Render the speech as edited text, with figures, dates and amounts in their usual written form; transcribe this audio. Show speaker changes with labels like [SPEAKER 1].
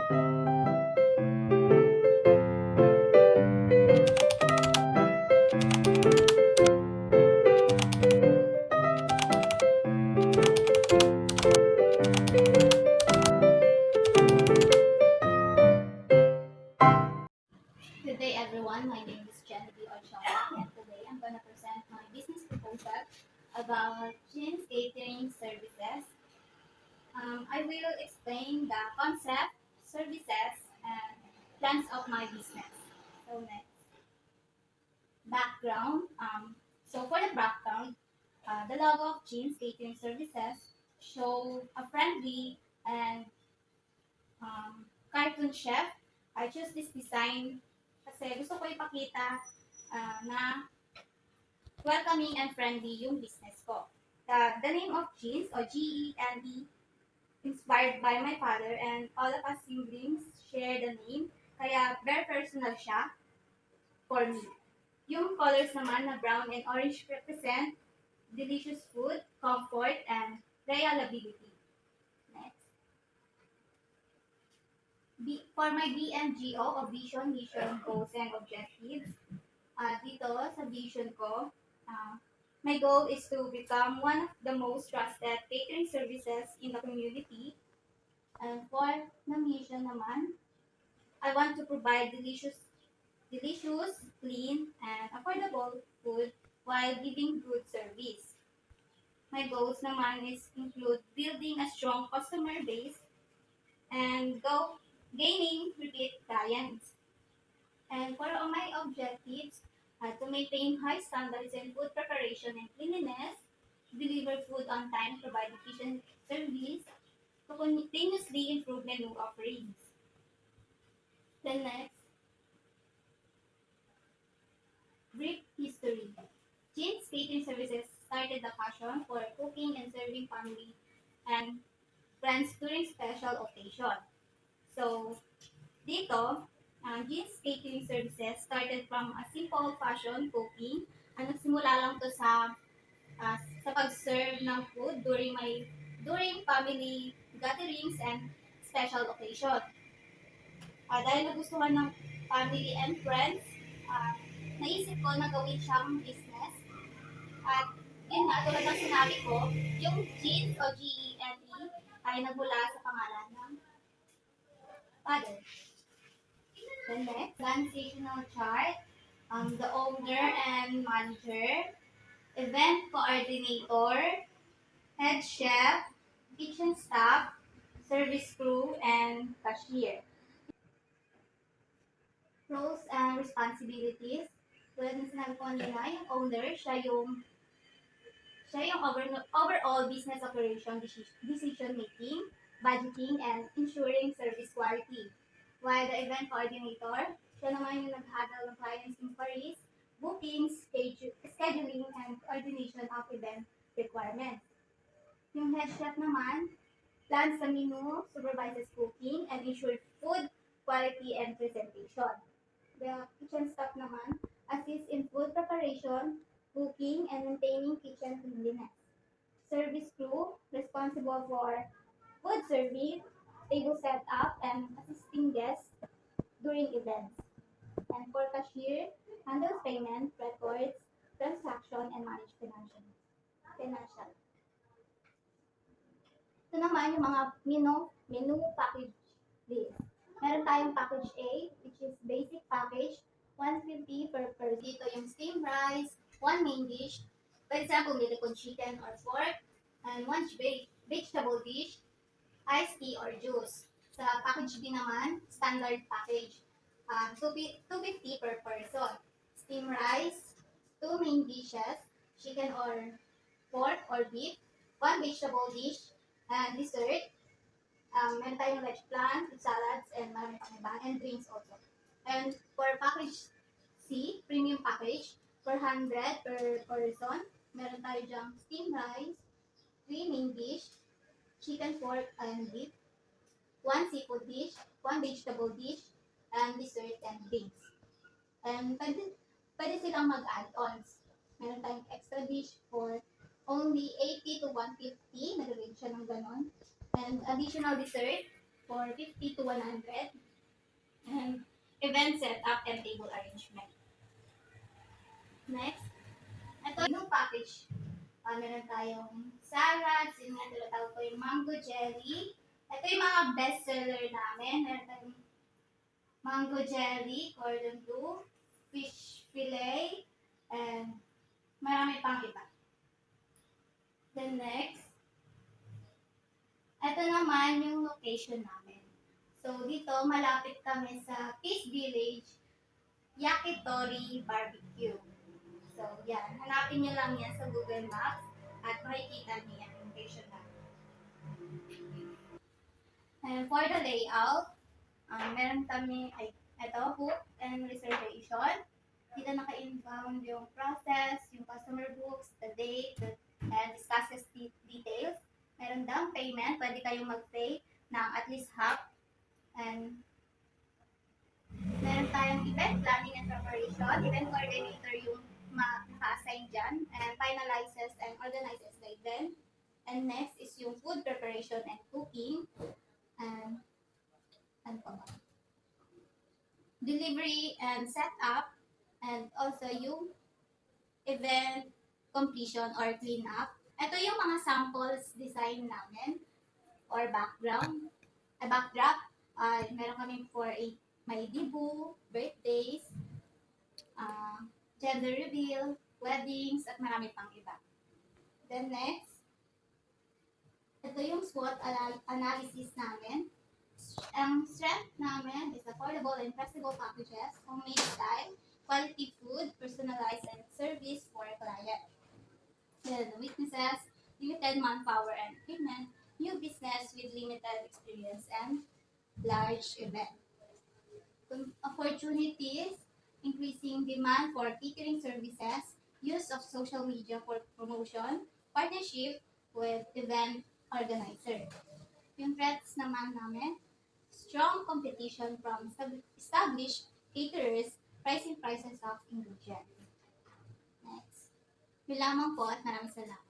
[SPEAKER 1] Good day everyone, my name is Genevieve Ochoa and today I'm going to present my business proposal about Jeans Catering Services. I will explain the concept, services, and plans of my business. So next, background. So for the background, the logo of Jeans Catering Services show a friendly and cartoon chef. I choose this design kasi gusto ko ipakita na welcoming and friendly yung business ko. The name of Jeans or Gene, inspired by my father and all of us siblings share the name. Kaya very personal siya for me. Yung colors naman na brown and orange represent delicious food, comfort, and reliability. Next. For my BMGO o Vision, Mission, Goals, and Objectives, dito sa vision ko, my goal is to become one of the most trusted catering services in the community. And for the mission naman, I want to provide delicious, clean, and affordable food while giving good service. My goals naman is include building a strong customer base and gaining repeat clients. And for all my objectives, to maintain high standards in food preparation and cleanliness, deliver food on time, provide efficient service, to continuously improve menu offerings. Then next, brief history. Jean's Catering Services started the passion for cooking and serving family and friends during special occasion. So, dito, Jean's Catering Services started from a simple fashion cooking. Nagsimula lang to sa pag-serve ng food during family gatherings and special occasion. Dahil nagustuhan ng family and friends, uh, naisip ko na gawin siyang business. At yun nga, tulad ng sinabi ko, yung Jeans o Gene ay nagmula sa pangalan ng father. The next, transitional chart, the owner and manager, event coordinator, head chef, kitchen staff, service crew, and cashier. Roles and responsibilities. Tulad ng sinabi ko kanina, yung owner, siya yung overall business operation, decision making, budgeting, and ensuring service quality. While the event coordinator, siya naman yung nag-handle ng clients' inquiries, bookings, scheduling, and coordination of event requirements. Yung head chef naman, plans the menu, supervises cooking, and ensures food quality and presentation. The kitchen staff naman assists in food preparation, cooking, and maintaining kitchen cleanliness. Service crew responsible for food serving, table setup, and assisting guests during events. And for cashier, handles payment, records, transaction, and manage financial. Ito naman yung mga menu package list. Meron tayong package A, which is basic package, 150 per person. Dito yung steamed rice, one main dish, for example, nilikod chicken or pork, and one vegetable dish, iced tea or juice. Sa package B naman, standard package, 250 per person. Steamed rice, two main dishes, chicken or pork or beef, one vegetable dish, and dessert. Meron tayong veg plant, salads, and marami pang iba, and drinks also. And for package C, premium package, 400 per person. Meron tayo dyang steamed rice, 3 main dish, chicken, pork, and beef, 1 seafood dish, 1 vegetable dish, and dessert and drinks. And pwede silang mag-add-ons. Meron tayong extra dish for only 80 to 150, nag-range siya ng ganon. And additional dessert, for 50 to 100. And event setup and table arrangement. Next, ito yung package. Meron tayong salad, yun nga tinatawag ko yung mango jelly. Ito yung mga best seller namin. Meron tayong mango jelly, cordon bleu, fish fillet, and marami pang iba. Then next, ito naman yung location namin. So dito, malapit kami sa Peace Village, Yakitori Barbecue. So yan, hanapin nyo lang yan sa Google Maps at makikita niyo yung location namin. And for the layout, meron kami, ito, book and reservation. Dito naka-inbound yung process, yung customer books, the date, and discusses details. Meron down payment, pwede kayong mag-pay ng at least half. And meron tayong event planning and preparation. Event coordinator yung naka-assign dyan. And finalizes and organizes the event. And next is yung food preparation and cooking. And ano pa ba? Delivery and setup. And also yung event completion or cleanup. Ito yung mga samples design namin or background. Backdrop. Meron kami for may debut, birthdays, gender reveal, weddings, at marami pang iba. Then next, ito yung SWOT analysis namin. Ang strength namin is affordable and flexible packages, homemade style, quality food, personalized and service for client. Then weaknesses, limited manpower and equipment, new business with limited experience and large event. Opportunities, increasing demand for catering services, use of social media for promotion, partnership with event organizer. Yung threats naman namin, strong competition from established caterers, rising prices of ingredients. Next. Yun lamang po at maraming salamat.